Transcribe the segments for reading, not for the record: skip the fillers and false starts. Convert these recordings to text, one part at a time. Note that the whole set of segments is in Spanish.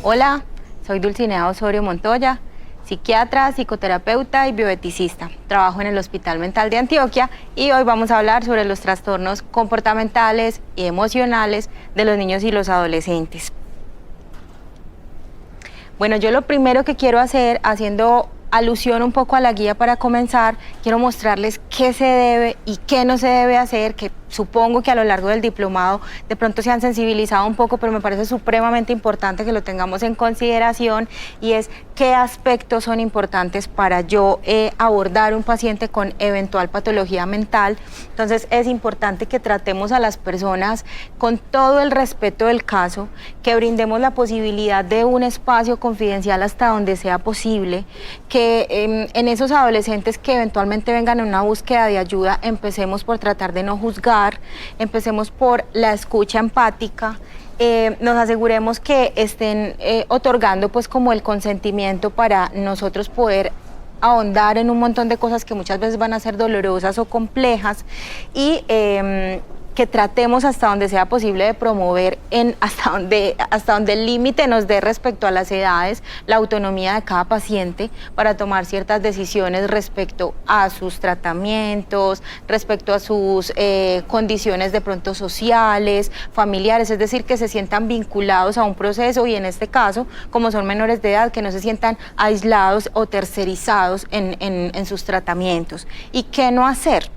Hola, soy Dulcinea Osorio Montoya, psiquiatra, psicoterapeuta y bioeticista. Trabajo en el Hospital Mental de Antioquia y hoy vamos a hablar sobre los trastornos comportamentales y emocionales de los niños y los adolescentes. Bueno, yo lo primero que quiero hacer, haciendo alusión un poco a la guía para comenzar, quiero mostrarles qué se debe y qué no se debe hacer, que supongo que a lo largo del diplomado de pronto se han sensibilizado un poco, pero me parece supremamente importante que lo tengamos en consideración, y es qué aspectos son importantes para yo abordar un paciente con eventual patología mental. Entonces es importante que tratemos a las personas con todo el respeto del caso, que brindemos la posibilidad de un espacio confidencial hasta donde sea posible, que en esos adolescentes que eventualmente vengan en una búsqueda de ayuda, empecemos por tratar de no juzgar, empecemos por la escucha empática, nos aseguremos que estén otorgando pues como el consentimiento para nosotros poder ahondar en un montón de cosas que muchas veces van a ser dolorosas o complejas, y que tratemos hasta donde sea posible de promover hasta donde el límite nos dé respecto a las edades, la autonomía de cada paciente para tomar ciertas decisiones respecto a sus tratamientos, respecto a sus condiciones de pronto sociales, familiares, es decir, que se sientan vinculados a un proceso, y en este caso, como son menores de edad, que no se sientan aislados o tercerizados en sus tratamientos. ¿Y qué no hacer?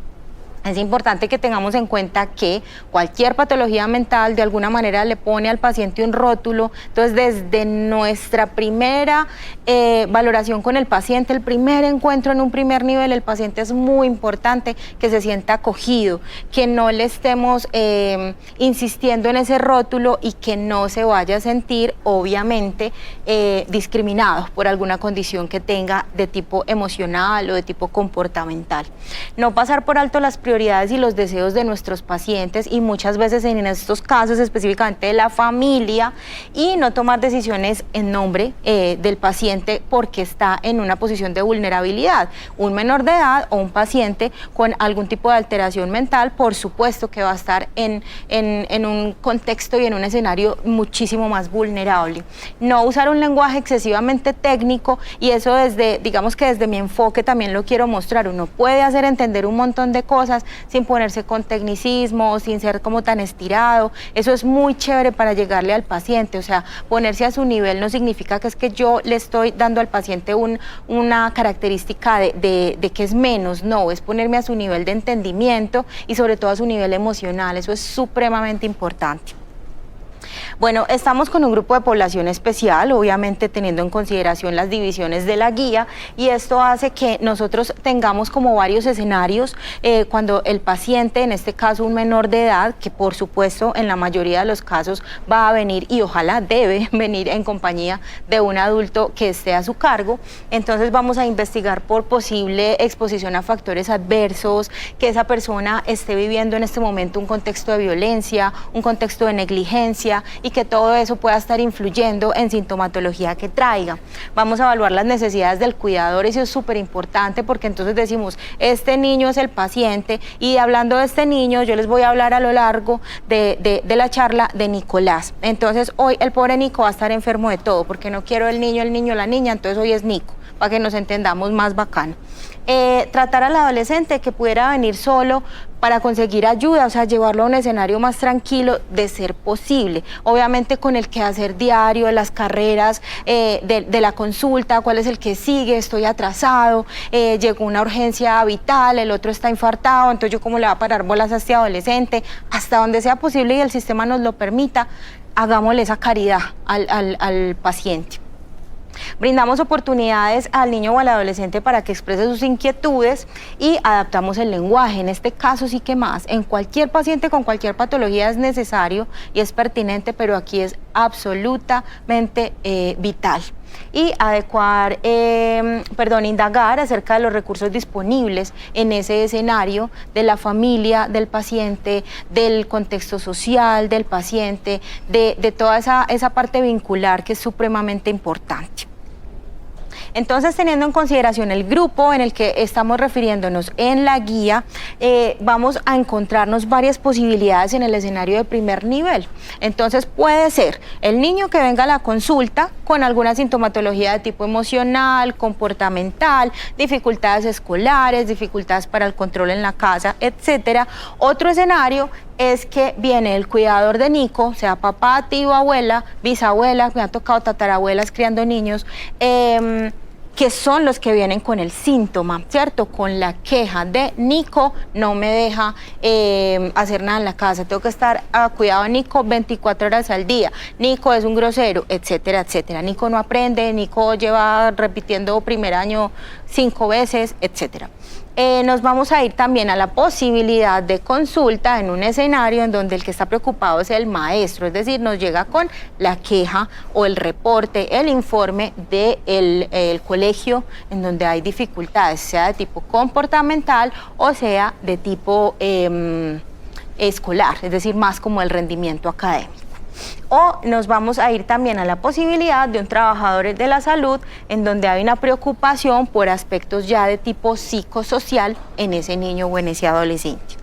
Es importante que tengamos en cuenta que cualquier patología mental de alguna manera le pone al paciente un rótulo. Entonces, desde nuestra primera valoración con el paciente, el primer encuentro en un primer nivel, el paciente es muy importante que se sienta acogido, que no le estemos insistiendo en ese rótulo y que no se vaya a sentir, obviamente, discriminado por alguna condición que tenga de tipo emocional o de tipo comportamental. No pasar por alto las prioridades y los deseos de nuestros pacientes, y muchas veces en estos casos específicamente de la familia, y no tomar decisiones en nombre del paciente porque está en una posición de vulnerabilidad. Un menor de edad o un paciente con algún tipo de alteración mental, por supuesto que va a estar en un contexto y en un escenario muchísimo más vulnerable. No usar un lenguaje excesivamente técnico, y eso digamos que desde mi enfoque también lo quiero mostrar. Uno puede hacer entender un montón de cosas sin ponerse con tecnicismo, sin ser como tan estirado. Eso es muy chévere para llegarle al paciente. O sea, ponerse a su nivel no significa que es que yo le estoy dando al paciente una característica de que es menos. No, es ponerme a su nivel de entendimiento y sobre todo a su nivel emocional. Eso es supremamente importante. Bueno, estamos con un grupo de población especial, obviamente teniendo en consideración las divisiones de la guía, y esto hace que nosotros tengamos como varios escenarios cuando el paciente, en este caso un menor de edad, que por supuesto en la mayoría de los casos va a venir y ojalá debe venir en compañía de un adulto que esté a su cargo. Entonces vamos a investigar por posible exposición a factores adversos, que esa persona esté viviendo en este momento un contexto de violencia, un contexto de negligencia, y que todo eso pueda estar influyendo en sintomatología que traiga. Vamos a evaluar las necesidades del cuidador. Eso es súper importante, porque entonces decimos, este niño es el paciente, y hablando de este niño, yo les voy a hablar a lo largo de la charla de Nicolás. Entonces hoy el pobre Nico va a estar enfermo de todo, porque no quiero el niño, la niña, entonces hoy es Nico, para que nos entendamos más bacano. Tratar al adolescente que pudiera venir solo para conseguir ayuda, o sea, llevarlo a un escenario más tranquilo de ser posible. Obviamente con el quehacer diario, las carreras de la consulta, cuál es el que sigue, estoy atrasado, llegó una urgencia vital, el otro está infartado, entonces yo cómo le va a parar bolas a este adolescente, hasta donde sea posible y el sistema nos lo permita, hagámosle esa caridad al paciente. Brindamos oportunidades al niño o al adolescente para que exprese sus inquietudes y adaptamos el lenguaje. En este caso sí que más, en cualquier paciente con cualquier patología es necesario y es pertinente, pero aquí es absolutamente vital. Y indagar acerca de los recursos disponibles en ese escenario de la familia, del paciente, del contexto social del paciente, de toda esa parte vincular que es supremamente importante. Entonces, teniendo en consideración el grupo en el que estamos refiriéndonos en la guía, vamos a encontrarnos varias posibilidades en el escenario de primer nivel. Entonces, puede ser el niño que venga a la consulta con alguna sintomatología de tipo emocional, comportamental, dificultades escolares, dificultades para el control en la casa, etcétera. Otro escenario es que viene el cuidador de Nico, sea papá, tío, abuela, bisabuela, me ha tocado tatarabuelas criando niños, que son los que vienen con el síntoma, ¿cierto? Con la queja de Nico no me deja hacer nada en la casa, tengo que estar a cuidado de Nico 24 horas al día, Nico es un grosero, etcétera, etcétera. Nico no aprende, Nico lleva repitiendo primer año 5 veces, etcétera. Nos vamos a ir también a la posibilidad de consulta en un escenario en donde el que está preocupado es el maestro, es decir, nos llega con la queja o el reporte, el informe del colegio en donde hay dificultades, sea de tipo comportamental o sea de tipo escolar, es decir, más como el rendimiento académico. O nos vamos a ir también a la posibilidad de un trabajador de la salud en donde hay una preocupación por aspectos ya de tipo psicosocial en ese niño o en ese adolescente.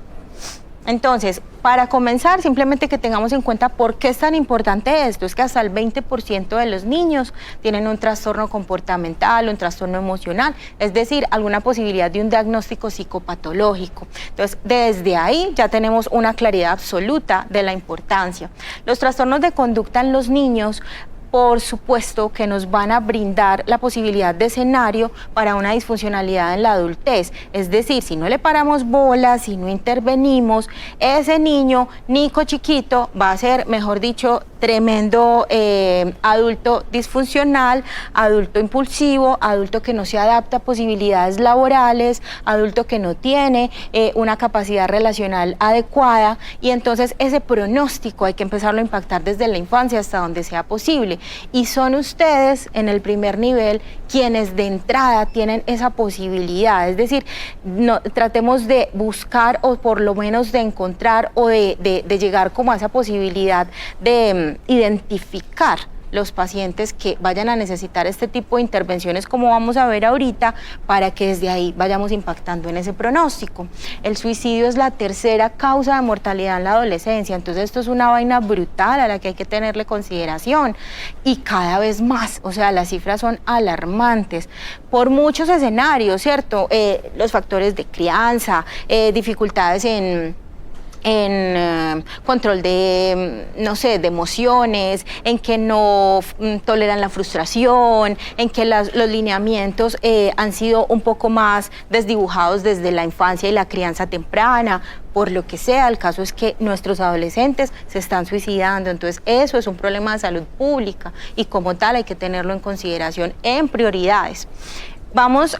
Entonces, para comenzar, simplemente que tengamos en cuenta por qué es tan importante esto, es que hasta el 20% de los niños tienen un trastorno comportamental, un trastorno emocional, es decir, alguna posibilidad de un diagnóstico psicopatológico. Entonces, desde ahí ya tenemos una claridad absoluta de la importancia. Los trastornos de conducta en los niños, por supuesto que nos van a brindar la posibilidad de escenario para una disfuncionalidad en la adultez. Es decir, si no le paramos bolas, si no intervenimos, ese niño, Nico chiquito, va a ser, mejor dicho, tremendo adulto disfuncional, adulto impulsivo, adulto que no se adapta a posibilidades laborales, adulto que no tiene una capacidad relacional adecuada, y entonces ese pronóstico hay que empezarlo a impactar desde la infancia hasta donde sea posible. Y son ustedes en el primer nivel quienes de entrada tienen esa posibilidad, es decir, tratemos de buscar o por lo menos de encontrar o de llegar como a esa posibilidad de identificar los pacientes que vayan a necesitar este tipo de intervenciones, como vamos a ver ahorita, para que desde ahí vayamos impactando en ese pronóstico. El suicidio es la tercera causa de mortalidad en la adolescencia, entonces esto es una vaina brutal a la que hay que tenerle consideración, y cada vez más, o sea, las cifras son alarmantes, por muchos escenarios, ¿cierto? Los factores de crianza, dificultades en control de, no sé, de emociones, en que no toleran la frustración, en que los lineamientos han sido un poco más desdibujados desde la infancia y la crianza temprana, por lo que sea, el caso es que nuestros adolescentes se están suicidando, entonces eso es un problema de salud pública y como tal hay que tenerlo en consideración en prioridades. Vamos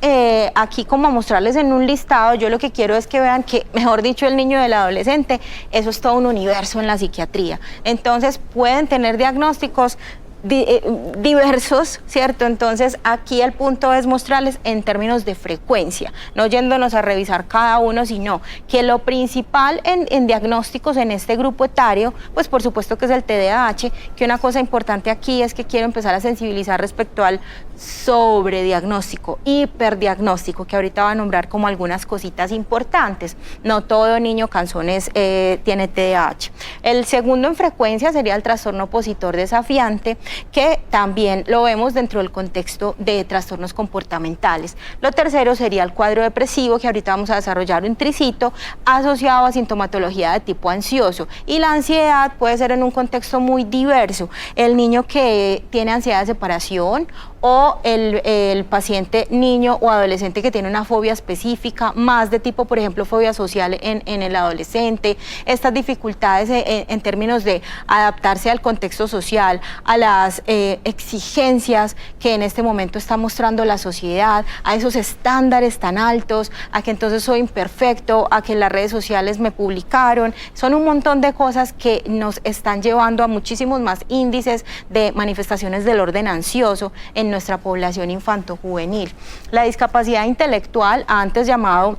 aquí como a mostrarles en un listado, yo lo que quiero es que vean que, mejor dicho, el niño y el adolescente, eso es todo un universo en la psiquiatría. Entonces pueden tener diagnósticos diversos, ¿cierto? Entonces aquí el punto es mostrarles en términos de frecuencia, no yéndonos a revisar cada uno, sino que lo principal en diagnósticos en este grupo etario, pues por supuesto que es el TDAH, que una cosa importante aquí es que quiero empezar a sensibilizar respecto al sobrediagnóstico, hiperdiagnóstico, que ahorita va a nombrar como algunas cositas importantes. No todo niño canzones tiene TDAH. El segundo en frecuencia sería el trastorno opositor desafiante, que también lo vemos dentro del contexto de trastornos comportamentales. Lo tercero sería el cuadro depresivo, que ahorita vamos a desarrollar un tricito asociado a sintomatología de tipo ansioso, y la ansiedad puede ser en un contexto muy diverso, el niño que tiene ansiedad de separación o el paciente niño o adolescente que tiene una fobia específica, más de tipo, por ejemplo, fobia social en el adolescente, estas dificultades en términos de adaptarse al contexto social, a las exigencias que en este momento está mostrando la sociedad, a esos estándares tan altos, a que entonces soy imperfecto, a que en las redes sociales me publicaron, son un montón de cosas que nos están llevando a muchísimos más índices de manifestaciones del orden ansioso en nuestra población infanto-juvenil. La discapacidad intelectual, antes llamado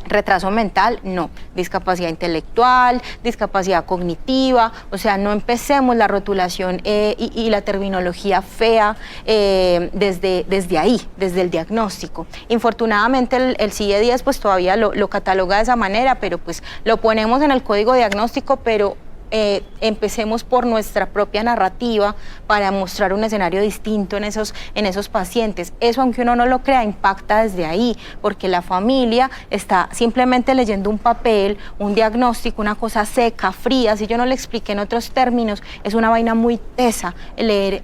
Retraso mental, no. Discapacidad intelectual, discapacidad cognitiva, o sea, no empecemos la rotulación y la terminología fea desde ahí, desde el diagnóstico. Infortunadamente el CIE-10 pues todavía lo cataloga de esa manera, pero pues lo ponemos en el código diagnóstico, pero empecemos por nuestra propia narrativa para mostrar un escenario distinto en esos pacientes. Eso, aunque uno no lo crea, impacta desde ahí, porque la familia está simplemente leyendo un papel, un diagnóstico, una cosa seca, fría. Si yo no le expliqué en otros términos, es una vaina muy tesa leer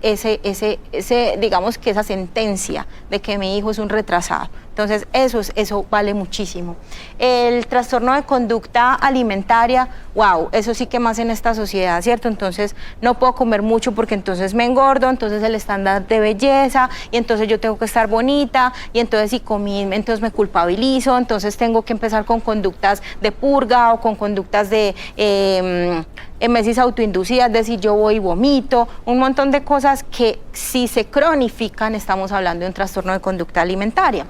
digamos que esa sentencia de que mi hijo es un retrasado. Entonces, eso vale muchísimo. El trastorno de conducta alimentaria, wow, eso sí que más en esta sociedad, ¿cierto? Entonces, no puedo comer mucho porque entonces me engordo, entonces el estándar de belleza, y entonces yo tengo que estar bonita, y entonces si comí, entonces me culpabilizo, entonces tengo que empezar con conductas de purga o con conductas de emesis autoinducida, es decir, yo voy y vomito, un montón de cosas que si se cronifican, estamos hablando de un trastorno de conducta alimentaria.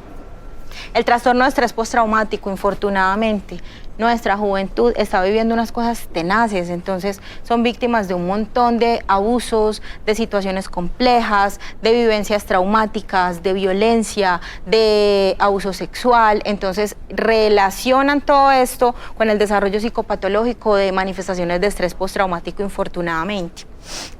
El trastorno de estrés postraumático, infortunadamente, nuestra juventud está viviendo unas cosas tenaces, entonces son víctimas de un montón de abusos, de situaciones complejas, de vivencias traumáticas, de violencia, de abuso sexual, entonces relacionan todo esto con el desarrollo psicopatológico de manifestaciones de estrés postraumático, infortunadamente.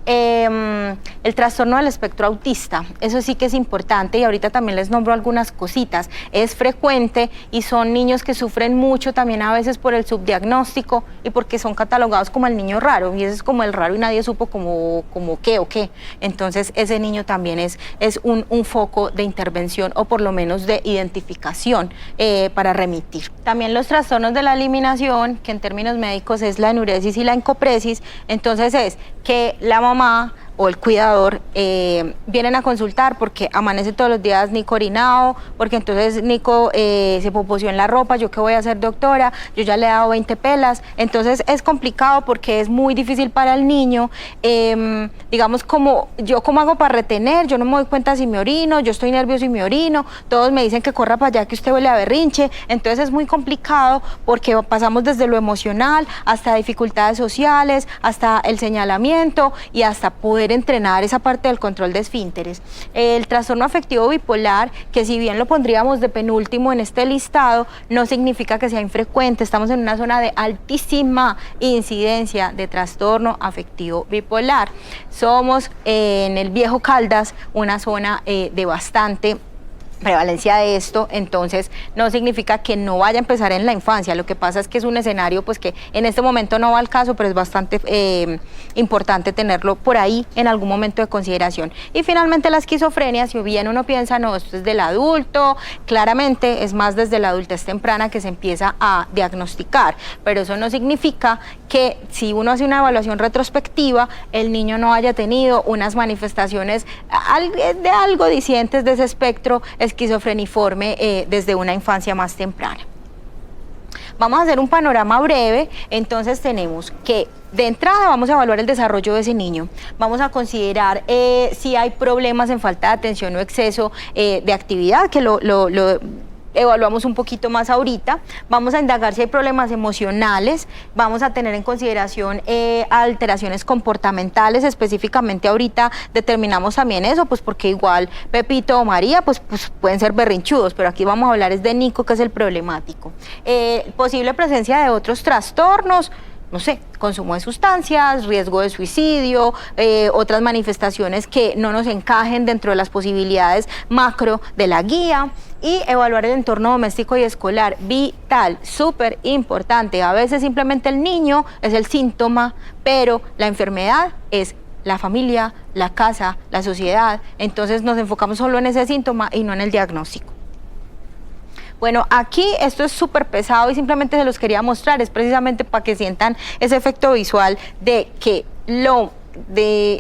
El trastorno del espectro autista, eso sí que es importante y ahorita también les nombro algunas cositas. Es frecuente y son niños que sufren mucho también a veces por el subdiagnóstico y porque son catalogados como el niño raro, y ese es como el raro y nadie supo como qué o qué. Entonces ese niño también es un foco de intervención o por lo menos de identificación para remitir. También los trastornos de la eliminación, que en términos médicos es la enuresis y la encopresis, entonces es que la mamá o el cuidador vienen a consultar porque amanece todos los días Nico orinado, porque entonces Nico se poposió en la ropa, ¿yo qué voy a hacer, doctora? Yo ya le he dado 20 pelas, entonces es complicado porque es muy difícil para el niño, digamos, ¿cómo hago para retener? Yo no me doy cuenta si me orino, yo estoy nervioso y me orino, todos me dicen que corra para allá que usted huele a berrinche, entonces es muy complicado porque pasamos desde lo emocional hasta dificultades sociales, hasta el señalamiento y hasta poder entrenar esa parte del control de esfínteres. El trastorno afectivo bipolar, que si bien lo pondríamos de penúltimo en este listado, no significa que sea infrecuente. Estamos en una zona de altísima incidencia de trastorno afectivo bipolar. Somos en el Viejo Caldas una zona de bastante prevalencia de esto, entonces no significa que no vaya a empezar en la infancia, lo que pasa es que es un escenario pues que en este momento no va al caso, pero es bastante importante tenerlo por ahí en algún momento de consideración. Y finalmente la esquizofrenia, si bien uno piensa, no, esto es del adulto, claramente es más desde la adultez temprana que se empieza a diagnosticar, pero eso no significa que si uno hace una evaluación retrospectiva, el niño no haya tenido unas manifestaciones de algo discientes de ese espectro esquizofreniforme desde una infancia más temprana. Vamos a hacer un panorama breve, entonces tenemos que de entrada vamos a evaluar el desarrollo de ese niño, vamos a considerar si hay problemas en falta de atención o exceso de actividad, que lo evaluamos un poquito más ahorita, vamos a indagar si hay problemas emocionales, vamos a tener en consideración alteraciones comportamentales, específicamente ahorita determinamos también eso, pues porque igual Pepito o María pues pueden ser berrinchudos, pero aquí vamos a hablar es de Nico, que es el problemático. Posible presencia de otros trastornos, no sé, consumo de sustancias, riesgo de suicidio, otras manifestaciones que no nos encajen dentro de las posibilidades macro de la guía, y evaluar el entorno doméstico y escolar, vital, súper importante. A veces simplemente el niño es el síntoma, pero la enfermedad es la familia, la casa, la sociedad, entonces nos enfocamos solo en ese síntoma y no en el diagnóstico. Bueno, aquí esto es súper pesado y simplemente se los quería mostrar, es precisamente para que sientan ese efecto visual de que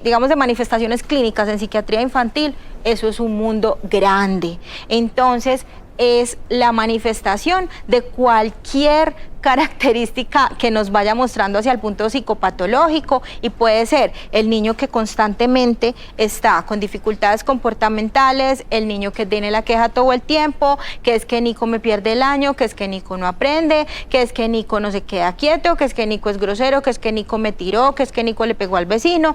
digamos, de manifestaciones clínicas en psiquiatría infantil, eso es un mundo grande. Entonces, es la manifestación de cualquier característica que nos vaya mostrando hacia el punto psicopatológico, y puede ser el niño que constantemente está con dificultades comportamentales, el niño que tiene la queja todo el tiempo, que es que Nico me pierde el año, que es que Nico no aprende, que es que Nico no se queda quieto, que es que Nico es grosero, que es que Nico me tiró, que es que Nico le pegó al vecino,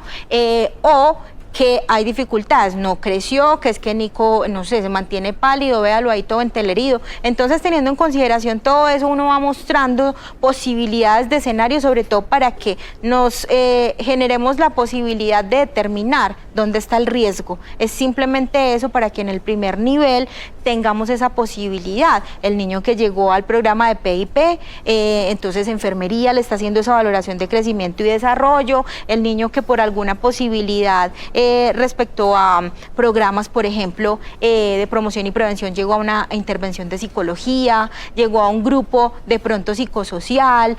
o que hay dificultades, no creció, que es que Nico, no sé, se mantiene pálido, véalo ahí todo entelerido. Entonces, teniendo en consideración todo eso, uno va mostrando posibilidades de escenario, sobre todo para que nos generemos la posibilidad de determinar dónde está el riesgo. Es simplemente eso, para que en el primer nivel tengamos esa posibilidad. El niño que llegó al programa de PIP, entonces enfermería le está haciendo esa valoración de crecimiento y desarrollo, el niño que por alguna posibilidad respecto a programas, por ejemplo, de promoción y prevención, llegó a una intervención de psicología, llegó a un grupo de pronto psicosocial,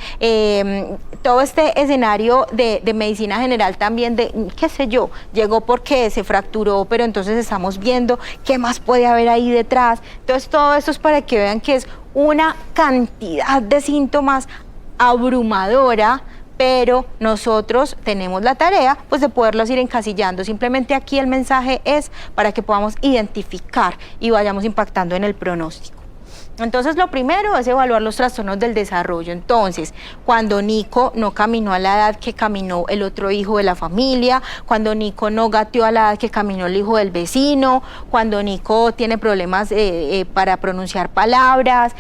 todo este escenario de medicina general también, de qué sé yo, llegó porque se fracturó, pero entonces estamos viendo qué más puede haber ahí detrás. Entonces todo esto es para que vean que es una cantidad de síntomas abrumadora, pero nosotros tenemos la tarea pues de poderlos ir encasillando. Simplemente aquí el mensaje es para que podamos identificar y vayamos impactando en el pronóstico. Entonces, lo primero es evaluar los trastornos del desarrollo. Entonces, cuando Nico no caminó a la edad que caminó el otro hijo de la familia, cuando Nico no gateó a la edad que caminó el hijo del vecino, cuando Nico tiene problemas para pronunciar palabras,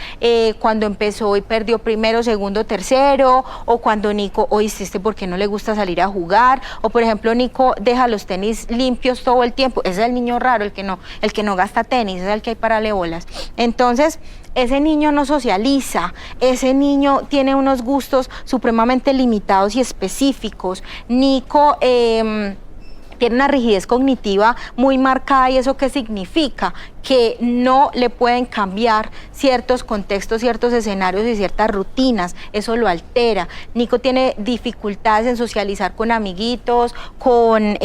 cuando empezó y perdió primero, segundo, tercero, o cuando Nico, oíste, ¿por qué no le gusta salir a jugar? O, por ejemplo, Nico deja los tenis limpios todo el tiempo. Ese es el niño raro, el que no gasta tenis, es el que hay para bolas. Entonces, ese niño no socializa, ese niño tiene unos gustos supremamente limitados y específicos. Nico tiene una rigidez cognitiva muy marcada, ¿y eso qué significa? Que no le pueden cambiar ciertos contextos, ciertos escenarios y ciertas rutinas, eso lo altera. Nico tiene dificultades en socializar con amiguitos, con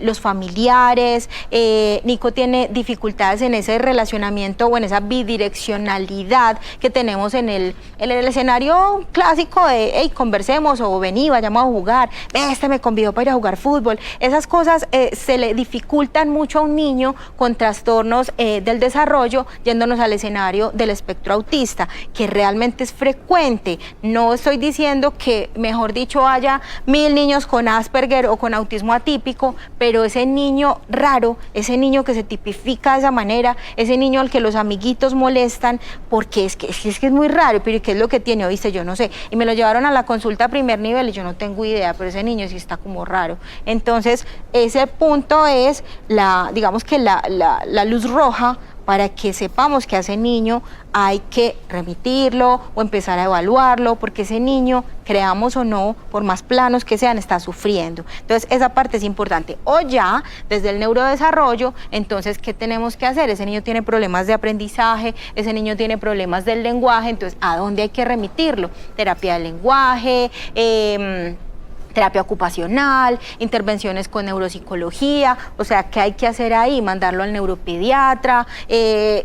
los familiares, Nico tiene dificultades en ese relacionamiento o en esa bidireccionalidad que tenemos en el escenario clásico de, hey, conversemos, o vení, vayamos a jugar, este me convidó para ir a jugar fútbol. Esas cosas se le dificultan mucho a un niño con trastornos del desarrollo, yéndonos al escenario del espectro autista, que realmente es frecuente. No estoy diciendo que, mejor dicho, haya 1000 niños con Asperger o con autismo atípico, pero ese niño raro, ese niño que se tipifica de esa manera, ese niño al que los amiguitos molestan, porque es que es muy raro, pero ¿qué es lo que tiene? Oíste, yo no sé. Y me lo llevaron a la consulta a primer nivel y yo no tengo idea, pero ese niño sí está como raro. Entonces, ese punto es digamos que la luz roja para que sepamos que a ese niño hay que remitirlo o empezar a evaluarlo, porque ese niño, creamos o no, por más planos que sean, está sufriendo. Entonces, esa parte es importante. O ya, desde el neurodesarrollo, entonces, ¿qué tenemos que hacer? Ese niño tiene problemas de aprendizaje, ese niño tiene problemas del lenguaje, entonces, ¿a dónde hay que remitirlo? Terapia del lenguaje, terapia ocupacional, intervenciones con neuropsicología, o sea, ¿qué hay que hacer ahí? Mandarlo al neuropediatra,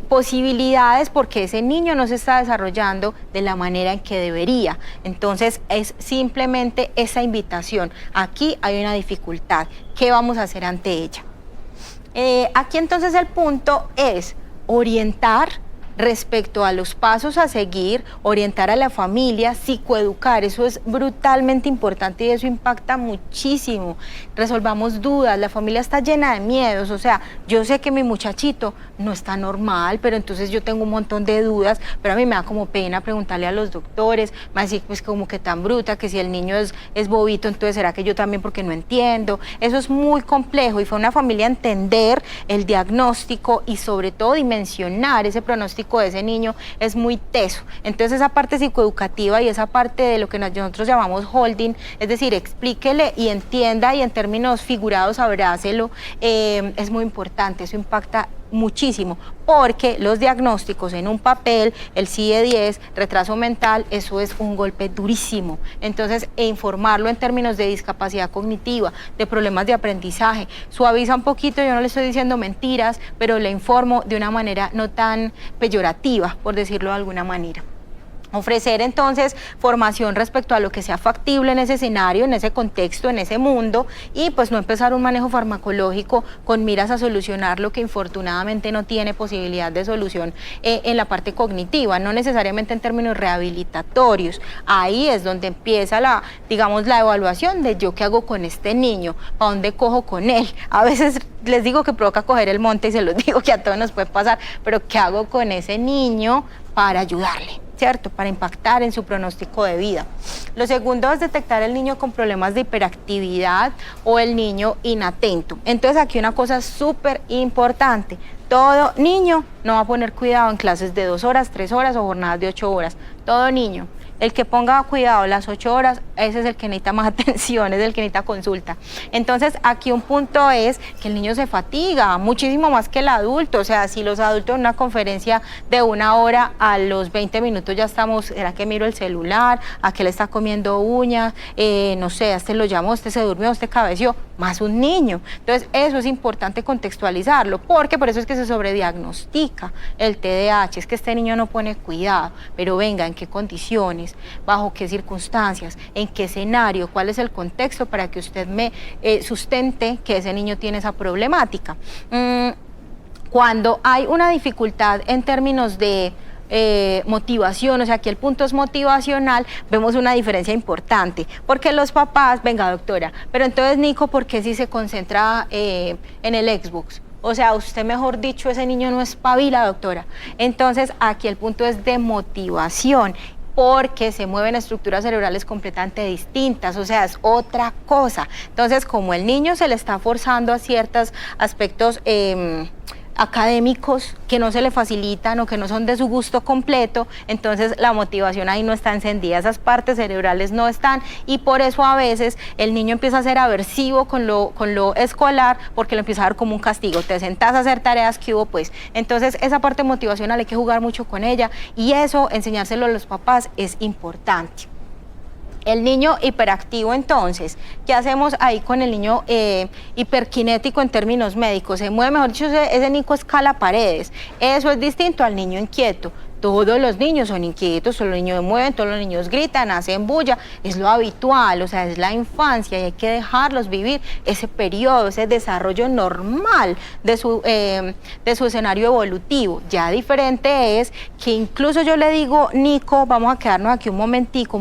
posibilidades, porque ese niño no se está desarrollando de la manera en que debería. Entonces, es simplemente esa invitación. Aquí hay una dificultad. ¿Qué vamos a hacer ante ella? Aquí entonces el punto es orientar respecto a los pasos a seguir, orientar a la familia, psicoeducar, eso es brutalmente importante y eso impacta muchísimo. Resolvamos dudas, la familia está llena de miedos, o sea, yo sé que mi muchachito no está normal, pero entonces yo tengo un montón de dudas, pero a mí me da como pena preguntarle a los doctores, me va a decir pues como que tan bruta, que si el niño es bobito, entonces será que yo también porque no entiendo. Eso es muy complejo y fue una familia entender el diagnóstico y sobre todo dimensionar ese pronóstico de ese niño es muy teso. Entonces esa parte psicoeducativa y esa parte de lo que nosotros llamamos holding, es decir, explíquele y entienda y en términos figurados abrácelo, es muy importante, eso impacta muchísimo, porque los diagnósticos en un papel, el CIE-10, retraso mental, eso es un golpe durísimo. Entonces, informarlo en términos de discapacidad cognitiva, de problemas de aprendizaje, suaviza un poquito, yo no le estoy diciendo mentiras, pero le informo de una manera no tan peyorativa, por decirlo de alguna manera. Ofrecer entonces formación respecto a lo que sea factible en ese escenario, en ese contexto, en ese mundo, y pues no empezar un manejo farmacológico con miras a solucionar lo que infortunadamente no tiene posibilidad de solución en la parte cognitiva, no necesariamente en términos rehabilitatorios. Ahí es donde empieza digamos, la evaluación de yo qué hago con este niño, para dónde cojo con él. A veces les digo que provoca coger el monte y se los digo que a todos nos puede pasar, pero ¿qué hago con ese niño para ayudarle? ¿Cierto? Para impactar en su pronóstico de vida. Lo segundo es detectar el niño con problemas de hiperactividad o el niño inatento. Entonces aquí una cosa súper importante, todo niño no va a poner cuidado en clases de 2 horas, 3 horas o jornadas de 8 horas, todo niño. El que ponga cuidado las 8 horas, ese es el que necesita más atención, es el que necesita consulta. Entonces, aquí un punto es que el niño se fatiga muchísimo más que el adulto. O sea, si los adultos en una conferencia de 1 hora, a los 20 minutos ya estamos, ¿será que miro el celular? ¿A qué le está comiendo uñas? No sé, este lo llamó, este se durmió, este cabeció, más un niño. Entonces, eso es importante contextualizarlo, porque por eso es que se sobrediagnostica el TDAH, es que este niño no pone cuidado, pero venga, ¿en qué condiciones? ¿Bajo qué circunstancias? ¿En qué escenario? ¿Cuál es el contexto para que usted me sustente que ese niño tiene esa problemática? Cuando hay una dificultad en términos de motivación, o sea, aquí el punto es motivacional, vemos una diferencia importante, porque los papás, venga doctora, pero entonces Nico, ¿por qué si se concentra en el Xbox? O sea, usted mejor dicho, ese niño no espabila, doctora. Entonces, aquí el punto es de motivación, porque se mueven estructuras cerebrales completamente distintas, o sea, es otra cosa. Entonces, como el niño se le está forzando a ciertos aspectos académicos que no se le facilitan o que no son de su gusto completo, entonces la motivación ahí no está encendida, esas partes cerebrales no están, y por eso a veces el niño empieza a ser aversivo con lo escolar, porque lo empieza a dar como un castigo, te sentás a hacer tareas que hubo pues. Entonces esa parte motivacional hay que jugar mucho con ella, y eso enseñárselo a los papás es importante. El niño hiperactivo, entonces, ¿qué hacemos ahí con el niño hiperkinético en términos médicos? Se mueve, mejor dicho, ese Nico escala paredes. Eso es distinto al niño inquieto. Todos los niños son inquietos, todos los niños se mueven, todos los niños gritan, hacen bulla, es lo habitual, o sea, es la infancia y hay que dejarlos vivir ese periodo, ese desarrollo normal de su escenario evolutivo. Ya diferente es que incluso yo le digo, Nico, vamos a quedarnos aquí un momentico,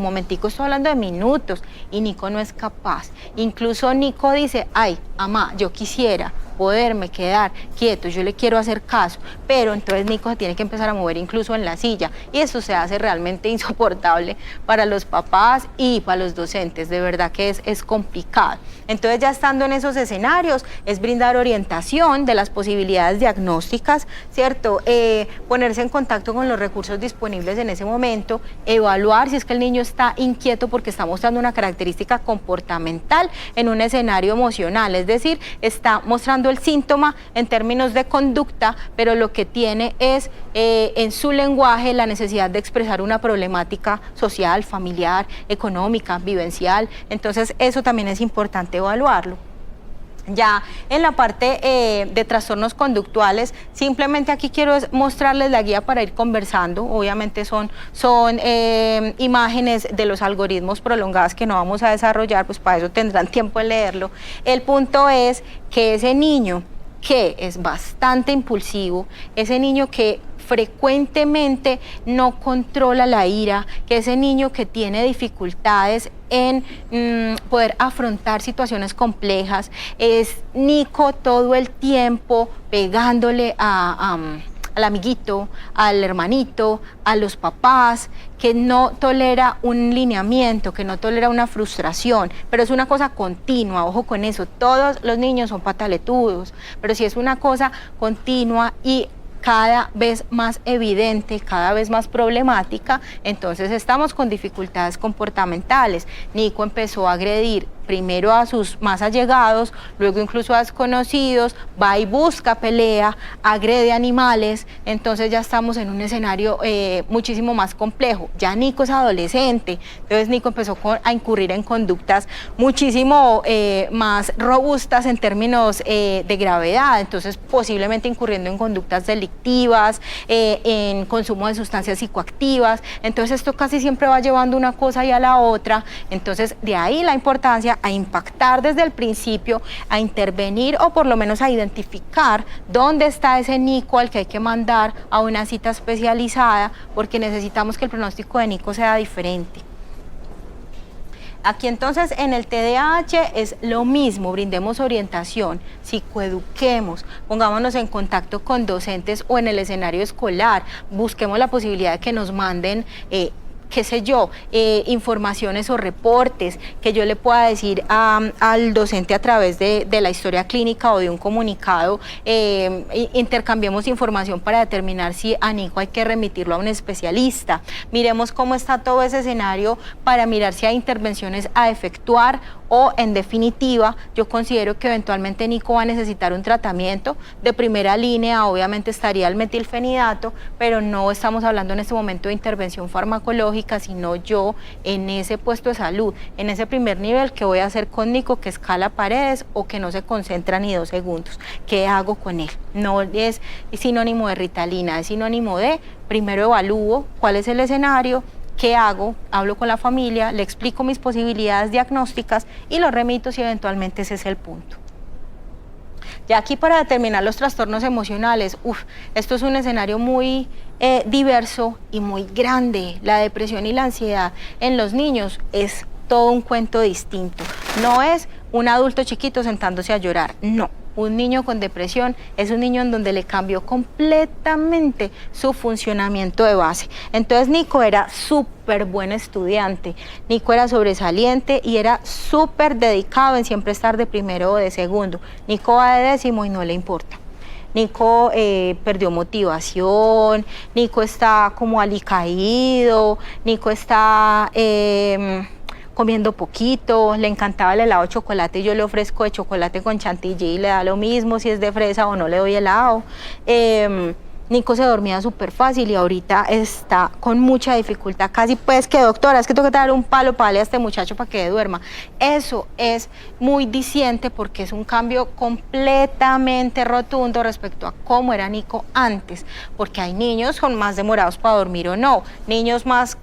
estoy hablando de minutos, y Nico no es capaz. Incluso Nico dice, ay, mamá, yo quisiera poderme quedar quieto, yo le quiero hacer caso, pero entonces Nico se tiene que empezar a mover incluso en la silla, y eso se hace realmente insoportable para los papás y para los docentes, de verdad que es complicado. Entonces, ya estando en esos escenarios, es brindar orientación de las posibilidades diagnósticas, ¿cierto? Ponerse en contacto con los recursos disponibles en ese momento, evaluar si es que el niño está inquieto porque está mostrando una característica comportamental en un escenario emocional, es decir, está mostrando el síntoma en términos de conducta, pero lo que tiene es en su lenguaje la necesidad de expresar una problemática social, familiar, económica, vivencial. Entonces eso también es importante evaluarlo. Ya en la parte de trastornos conductuales, simplemente aquí quiero mostrarles la guía para ir conversando. Obviamente son imágenes de los algoritmos prolongadas que no vamos a desarrollar, pues para eso tendrán tiempo de leerlo. El punto es que ese niño que es bastante impulsivo, ese niño que frecuentemente no controla la ira, que ese niño que tiene dificultades en poder afrontar situaciones complejas, es Nico todo el tiempo pegándole al amiguito, al hermanito, a los papás, que no tolera un lineamiento, que no tolera una frustración, pero es una cosa continua, ojo con eso, todos los niños son pataletudos, pero si es una cosa continua y cada vez más evidente, cada vez más problemática, entonces estamos con dificultades comportamentales. Nico empezó a agredir primero a sus más allegados, luego incluso a desconocidos, va y busca pelea, agrede animales, entonces ya estamos en un escenario muchísimo más complejo. Ya Nico es adolescente, entonces Nico empezó a incurrir en conductas muchísimo más robustas en términos de gravedad, entonces posiblemente incurriendo en conductas delictivas, en consumo de sustancias psicoactivas, entonces esto casi siempre va llevando una cosa y a la otra, entonces de ahí la importancia a impactar desde el principio, a intervenir o por lo menos a identificar dónde está ese Nico al que hay que mandar a una cita especializada, porque necesitamos que el pronóstico de Nico sea diferente. Aquí entonces en el TDAH es lo mismo, brindemos orientación, psicoeduquemos, pongámonos en contacto con docentes o en el escenario escolar, busquemos la posibilidad de que nos manden qué sé yo, informaciones o reportes que yo le pueda decir al docente a través de la historia clínica o de un comunicado, intercambiemos información para determinar si a Nico hay que remitirlo a un especialista, miremos cómo está todo ese escenario para mirar si hay intervenciones a efectuar o en definitiva yo considero que eventualmente Nico va a necesitar un tratamiento de primera línea, obviamente estaría el metilfenidato, pero no estamos hablando en este momento de intervención farmacológica, sino yo en ese puesto de salud, en ese primer nivel, ¿qué voy a hacer con Nico que escala paredes o que no se concentra ni 2 segundos? ¿Qué hago con él? No es sinónimo de Ritalina, es sinónimo de primero evalúo cuál es el escenario, ¿qué hago? Hablo con la familia, le explico mis posibilidades diagnósticas y lo remito si eventualmente ese es el punto. Ya aquí para determinar los trastornos emocionales, esto es un escenario muy diverso y muy grande. La depresión y la ansiedad en los niños es todo un cuento distinto. No es un adulto chiquito sentándose a llorar, no. Un niño con depresión es un niño en donde le cambió completamente su funcionamiento de base. Entonces Nico era súper buen estudiante, Nico era sobresaliente y era súper dedicado en siempre estar de primero o de segundo. Nico va de décimo y no le importa. Nico perdió motivación, Nico está como alicaído, Nico está comiendo poquito, le encantaba el helado de chocolate y yo le ofrezco de chocolate con chantilly y le da lo mismo si es de fresa o no le doy helado. Nico se dormía súper fácil y ahorita está con mucha dificultad, casi pues que doctora, es que tengo que dar un palo para darle a este muchacho para que duerma. Eso es muy diciente porque es un cambio completamente rotundo respecto a cómo era Nico antes, porque hay niños con más demorados para dormir o no, niños más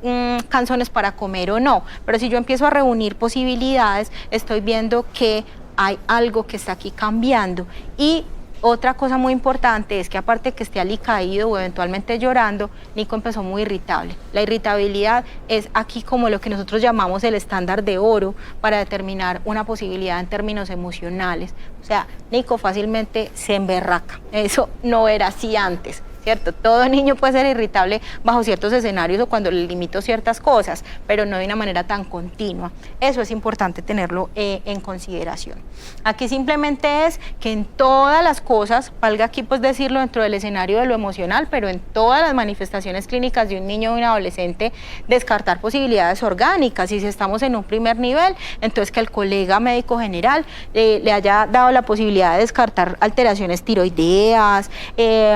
cansones para comer o no, pero si yo empiezo a reunir posibilidades, estoy viendo que hay algo que está aquí cambiando. Y otra cosa muy importante es que aparte que esté alicaído o eventualmente llorando, Nico empezó muy irritable. La irritabilidad es aquí como lo que nosotros llamamos el estándar de oro para determinar una posibilidad en términos emocionales. O sea, Nico fácilmente se emberraca. Eso no era así antes, ¿cierto? Todo niño puede ser irritable bajo ciertos escenarios o cuando le limito ciertas cosas, pero no de una manera tan continua. Eso es importante tenerlo en consideración. Aquí simplemente es que en todas las cosas, valga aquí pues decirlo dentro del escenario de lo emocional, pero en todas las manifestaciones clínicas de un niño o un adolescente, descartar posibilidades orgánicas. Y si estamos en un primer nivel, entonces que el colega médico general le haya dado la posibilidad de descartar alteraciones tiroideas,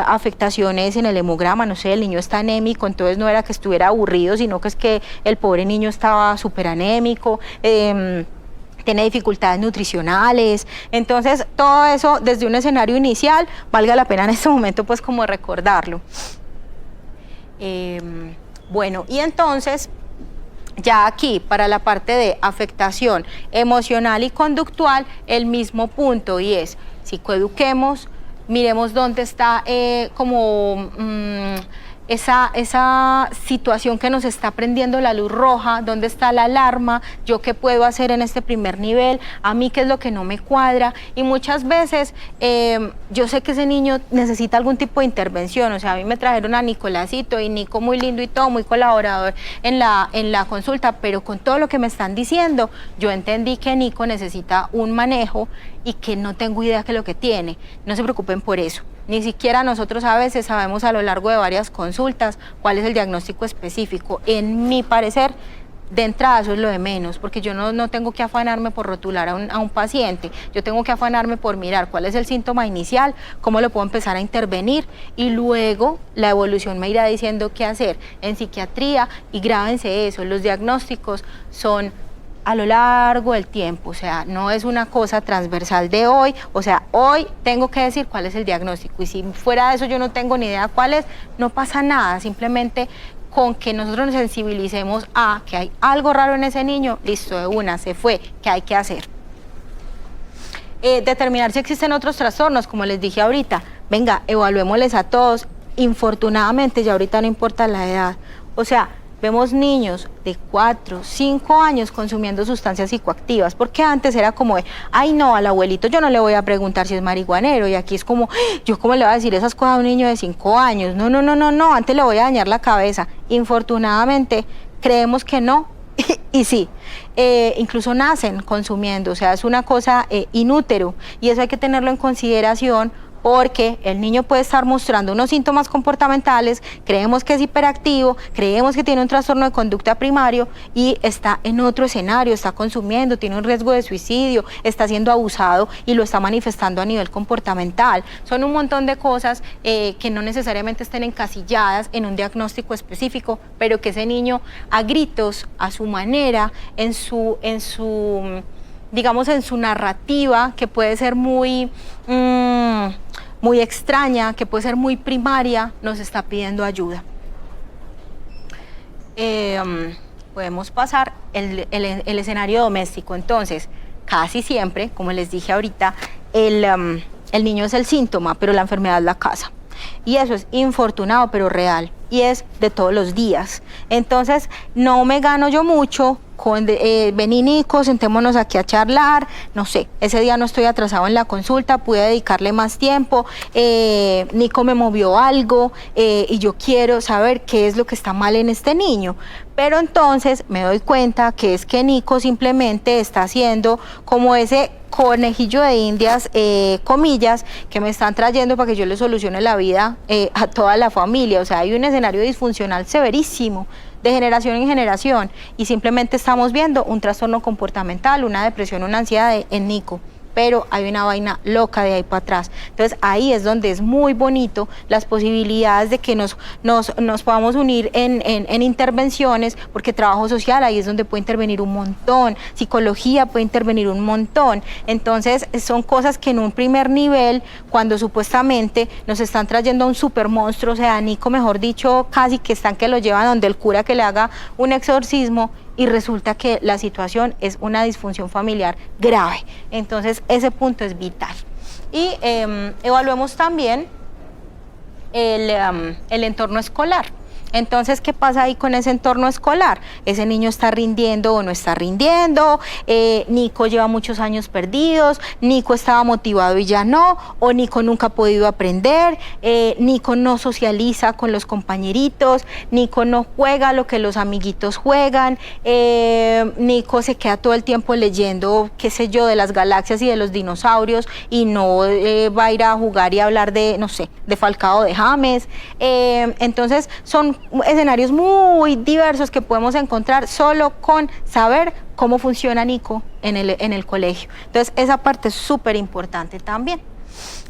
afectaciones en el hemograma, no sé, el niño está anémico, entonces no era que estuviera aburrido, sino que es que el pobre niño estaba súper anémico, tiene dificultades nutricionales, entonces todo eso desde un escenario inicial, valga la pena en este momento pues como recordarlo. Bueno, y entonces ya aquí para la parte de afectación emocional y conductual, el mismo punto y es psicoeduquemos, miremos dónde está esa situación que nos está prendiendo la luz roja, dónde está la alarma, yo qué puedo hacer en este primer nivel, a mí qué es lo que no me cuadra. Y muchas veces yo sé que ese niño necesita algún tipo de intervención, o sea, a mí me trajeron a Nicolásito y Nico muy lindo y todo, muy colaborador en la consulta, pero con todo lo que me están diciendo, yo entendí que Nico necesita un manejo y que no tengo idea qué es lo que tiene. No se preocupen por eso. Ni siquiera nosotros a veces sabemos a lo largo de varias consultas cuál es el diagnóstico específico. En mi parecer, de entrada eso es lo de menos, porque yo no tengo que afanarme por rotular a un paciente, yo tengo que afanarme por mirar cuál es el síntoma inicial, cómo lo puedo empezar a intervenir y luego la evolución me irá diciendo qué hacer en psiquiatría. Y grábense eso, los diagnósticos son a lo largo del tiempo, o sea, no es una cosa transversal de hoy, o sea, hoy tengo que decir cuál es el diagnóstico y si fuera de eso yo no tengo ni idea cuál es, no pasa nada, simplemente con que nosotros nos sensibilicemos a que hay algo raro en ese niño, listo, de una, se fue, ¿qué hay que hacer? Determinar si existen otros trastornos, como les dije ahorita, venga, evaluémosles a todos, infortunadamente ya ahorita no importa la edad, o sea, vemos niños de 4, 5 años consumiendo sustancias psicoactivas, porque antes era como de, ay no, al abuelito yo no le voy a preguntar si es marihuanero, y aquí es como, yo cómo le voy a decir esas cosas a un niño de 5 años, no, antes le voy a dañar la cabeza. Infortunadamente, creemos que no, y sí, incluso nacen consumiendo, o sea, es una cosa inútero, y eso hay que tenerlo en consideración, porque el niño puede estar mostrando unos síntomas comportamentales, creemos que es hiperactivo, creemos que tiene un trastorno de conducta primario y está en otro escenario, está consumiendo, tiene un riesgo de suicidio, está siendo abusado y lo está manifestando a nivel comportamental. Son un montón de cosas que no necesariamente estén encasilladas en un diagnóstico específico, pero que ese niño a gritos, a su manera, digamos, en su narrativa, que puede ser muy extraña, que puede ser muy primaria, nos está pidiendo ayuda. Podemos pasar el escenario doméstico. Entonces, casi siempre, como les dije ahorita, el niño es el síntoma, pero la enfermedad es la casa. Y eso es infortunado, pero real, y es de todos los días. Entonces, no me gano yo mucho con vení Nico, sentémonos aquí a charlar, no sé, ese día no estoy atrasado en la consulta, pude dedicarle más tiempo, Nico me movió algo y yo quiero saber qué es lo que está mal en este niño. Pero entonces me doy cuenta que es que Nico simplemente está haciendo como ese conejillo de indias, comillas, que me están trayendo para que yo le solucione la vida a toda la familia. O sea, hay un escenario disfuncional severísimo de generación en generación y simplemente estamos viendo un trastorno comportamental, una depresión, una ansiedad en Nico, pero hay una vaina loca de ahí para atrás. Entonces ahí es donde es muy bonito las posibilidades de que nos podamos unir en intervenciones, porque trabajo social ahí es donde puede intervenir un montón, psicología puede intervenir un montón. Entonces son cosas que en un primer nivel, cuando supuestamente nos están trayendo a un super monstruo, o sea, Nico, mejor dicho, casi que están que lo llevan donde el cura que le haga un exorcismo, y resulta que la situación es una disfunción familiar grave. Entonces ese punto es vital. Y evaluemos también el entorno escolar. Entonces, ¿qué pasa ahí con ese entorno escolar? ¿Ese niño está rindiendo o no está rindiendo? ¿Nico lleva muchos años perdidos? ¿Nico estaba motivado y ya no? ¿O Nico nunca ha podido aprender? ¿Nico no socializa con los compañeritos? ¿Nico no juega lo que los amiguitos juegan? ¿Nico se queda todo el tiempo leyendo, qué sé yo, de las galaxias y de los dinosaurios y no va a ir a jugar y a hablar de, no sé, de Falcao, de James? Entonces, son escenarios muy diversos que podemos encontrar solo con saber cómo funciona Nico en el colegio. Entonces, esa parte es súper importante también.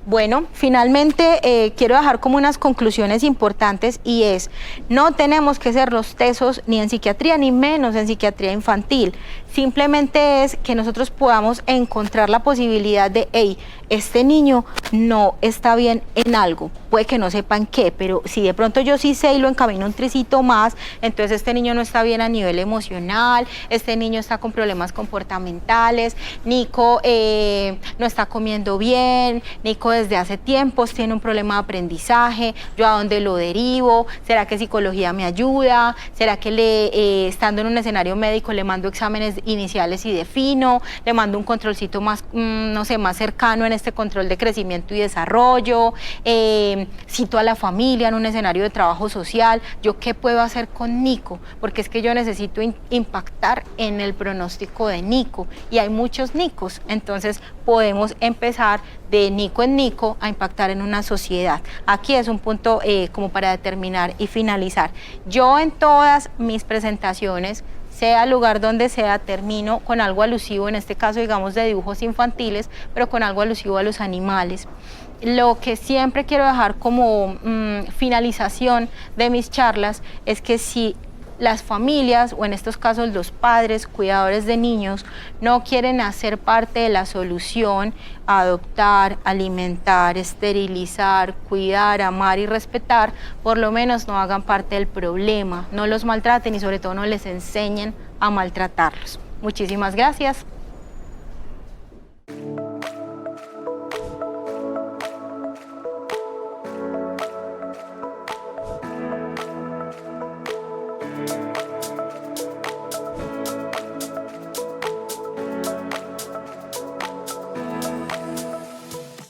Bueno, finalmente quiero dejar como unas conclusiones importantes, y es, no tenemos que ser los tesos ni en psiquiatría, ni menos en psiquiatría infantil. Simplemente es que nosotros podamos encontrar la posibilidad de, hey, este niño no está bien en algo, puede que no sepa en qué, pero si de pronto yo sí sé y lo encamino un tricito más, entonces este niño no está bien a nivel emocional, este niño está con problemas comportamentales, Nico no está comiendo bien, Nico desde hace tiempos tiene un problema de aprendizaje, yo a dónde lo derivo, ¿será que psicología me ayuda? ¿Será que estando en un escenario médico le mando exámenes iniciales y defino, le mando un controlcito más, no sé, más cercano en este control de crecimiento y desarrollo, cito a la familia en un escenario de trabajo social, yo qué puedo hacer con Nico? Porque es que yo necesito impactar en el pronóstico de Nico, y hay muchos Nicos, entonces podemos empezar de Nico en Nico a impactar en una sociedad. Aquí es un punto como para determinar y finalizar. Yo en todas mis presentaciones sea el lugar donde sea, termino con algo alusivo, en este caso digamos de dibujos infantiles, pero con algo alusivo a los animales. Lo que siempre quiero dejar como finalización de mis charlas es que si las familias, o en estos casos los padres, cuidadores de niños, no quieren hacer parte de la solución, adoptar, alimentar, esterilizar, cuidar, amar y respetar, por lo menos no hagan parte del problema, no los maltraten y sobre todo no les enseñen a maltratarlos. Muchísimas gracias.